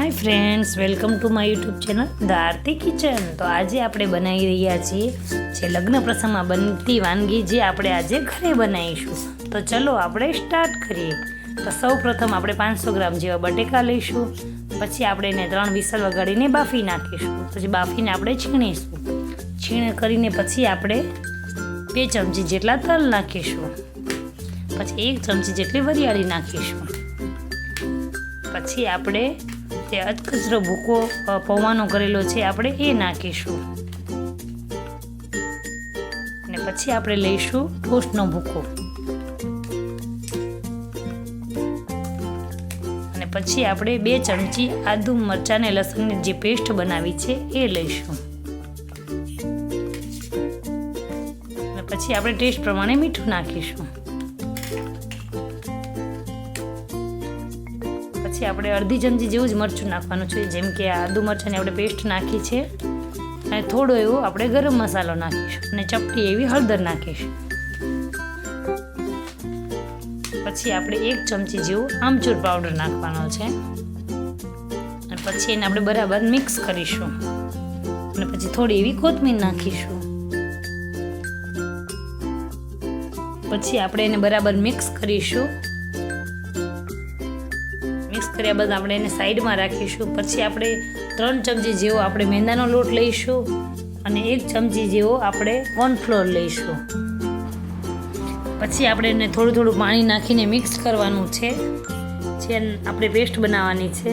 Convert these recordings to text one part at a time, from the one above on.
Hi friends, welcome to my YouTube channel the Aarti kitchen. तो आज આપણે બનાવી રહ્યા છીએ જે લગ્ન પ્રસંગમાં બનતી વાનગી જે આપણે આજે ઘરે બનાવીશું। તો ચલો આપણે સ્ટાર્ટ કરીએ। તો સૌપ્રથમ આપણે 500 ગ્રામ જેવા બટેકા લઈશું। પછી આપણે એને 3 વિસલ વગાડીને બાફી નાખીશું। પછી બાફીને આપણે છીણીશું। છીણ કરીને પછી આપણે 2 ચમચી જેટલા તલ નાખીશું। પછી 1 ચમચી જેટલી વરિયાળી નાખીશું। પછી આપણે તે અધકચરો ભૂકો પૌવાનો કરેલો છે આપણે એ નાખીશું। અને પછી આપણે લઈશું ટોસ્ટનો ભૂકો। અને પછી આપણે 2 ચમચી આદુ મરચાં અને લસણની જે પેસ્ટ બનાવી છે એ લઈશું। અને પછી આપણે ટેસ્ટ પ્રમાણે મીઠું નાખીશું। પછી આપણે અડધી ચમચી જેવું જ મરચું નાખવાનું છે, જેમ કે આદુ મરચાંની આપણે પેસ્ટ નાખી છે। અને થોડો એવો આપણે ગરમ મસાલો નાખીશું અને ચપટી એવી હળદર નાખીશું। પછી આપણે 1 ચમચી જેવું આમચૂર પાવડર નાખવાનો છે। અને પછી એને આપણે બરાબર મિક્સ કરીશું। અને પછી થોડી એવી કોથમીર નાખીશું। પછી આપણે એને બરાબર મિક્સ કરીશું। મિક્સ કર્યા બાદ આપણે એને સાઈડમાં રાખીશું। પછી આપણે 3 ચમચી જેવો આપણે મેંદાનો લોટ લઈશું અને 1 ચમચી જેવો આપણે કોર્નફ્લોર લઈશું। પછી આપણે એને થોડું થોડું પાણી નાખીને મિક્સ કરવાનું છે, જે આપણે પેસ્ટ બનાવવાની છે।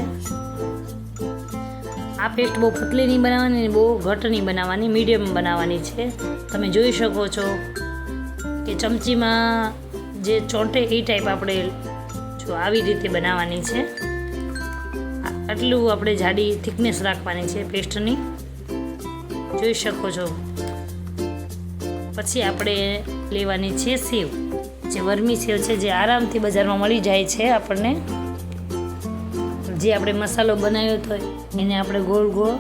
આ પેસ્ટ બહુ પતલી નહીં બનાવવાની ને બહુ ઘટ નહીં બનાવવાની, મીડિયમ બનાવવાની છે। તમે જોઈ શકો છો કે ચમચીમાં જે ચોંટે એ ટાઈપ આપણે આવી રીતે બનાવવાની છે। આટલું આપણે જાડી થિકનેસ રાખવાની છે પેસ્ટની, જોઈ શકો છો। પછી આપણે લેવાની છે સેવ, જે વર્મી સેવ છે, જે આરામથી બજારમાં મળી જાય છે આપણને। જે આપણે મસાલો બનાવ્યો હતો એને આપણે ગોળ ગોળ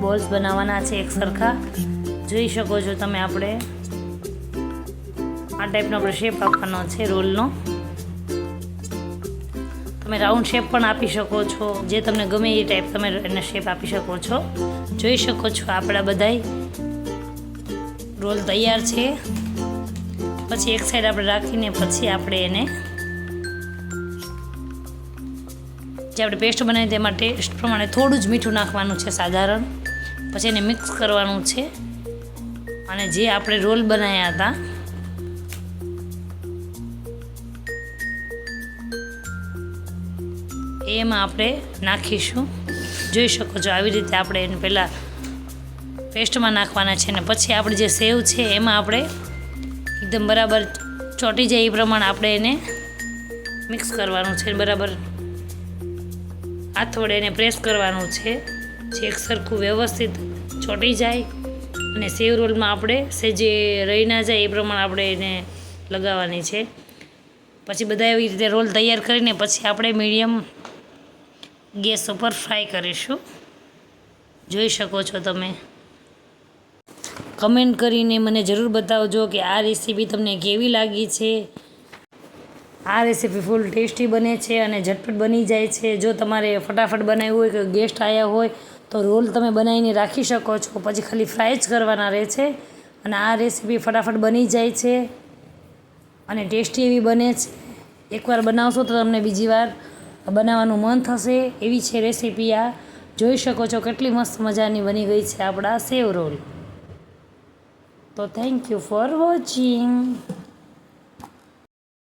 બોલ્સ બનાવવાના છે એક સરખા, જોઈ શકો છો તમે। આપણે આ ટાઈપનો આપણે શેપ આપવાનો છે રોલનો। તમે રાઉન્ડ શેપ પણ આપી શકો છો, જે તમને ગમે એ ટાઈપ તમે એને શેપ આપી શકો છો। જોઈ શકો છો આપણા બધાય રોલ તૈયાર છે। પછી એક સાઈડ આપણે રાખીને પછી આપણે એને જે આપણે પેસ્ટ બનાવી તેમાં ટેસ્ટ પ્રમાણે થોડું જ મીઠું નાખવાનું છે સાધારણ। પછી એને મિક્સ કરવાનું છે। અને જે આપણે રોલ બનાવ્યા હતા એમાં આપણે નાખીશું। જોઈ શકો છો આવી રીતે આપણે એને પહેલાં પેસ્ટમાં નાખવાના છે, ને પછી આપણે જે સેવ છે એમાં આપણે એકદમ બરાબર ચોંટી જાય એ પ્રમાણે આપણે એને મિક્સ કરવાનું છે। બરાબર હાથ વડે એને પ્રેસ કરવાનું છે, જે એક સરખું વ્યવસ્થિત ચોંટી જાય અને સેવ રોલમાં આપણે જે રહી ના જાય એ પ્રમાણે આપણે એને લગાવવાની છે। પછી બધા એવી રીતે રોલ તૈયાર કરીને પછી આપણે મીડિયમ ગેસ ઉપર ફ્રાય કરીશું। જોઈ શકો છો તમે। કમેન્ટ કરીને મને જરૂર બતાવજો કે આ રેસીપી તમને કેવી લાગી છે। આ રેસીપી ફૂલ ટેસ્ટી બને છે અને ઝટપટ બની જાય છે। જો તમારે ફટાફટ બનાવ્યું હોય કે ગેસ્ટ આવ્યા હોય તો રોલ તમે બનાવીને રાખી શકો છો, પછી ખાલી ફ્રાય જ કરવાના રહે છે। અને આ રેસીપી ફટાફટ બની જાય છે અને ટેસ્ટી એવી બને છે। એકવાર બનાવશો તો તમને બીજી વાર બનાવવાનું મન થશે, એવી છે રેસીપી આ। જોઈ શકો છો કેટલી મસ્ત મજાની બની ગઈ છે આપણા સેવ રોલ। તો થેન્ક યુ ફોર વોચિંગ।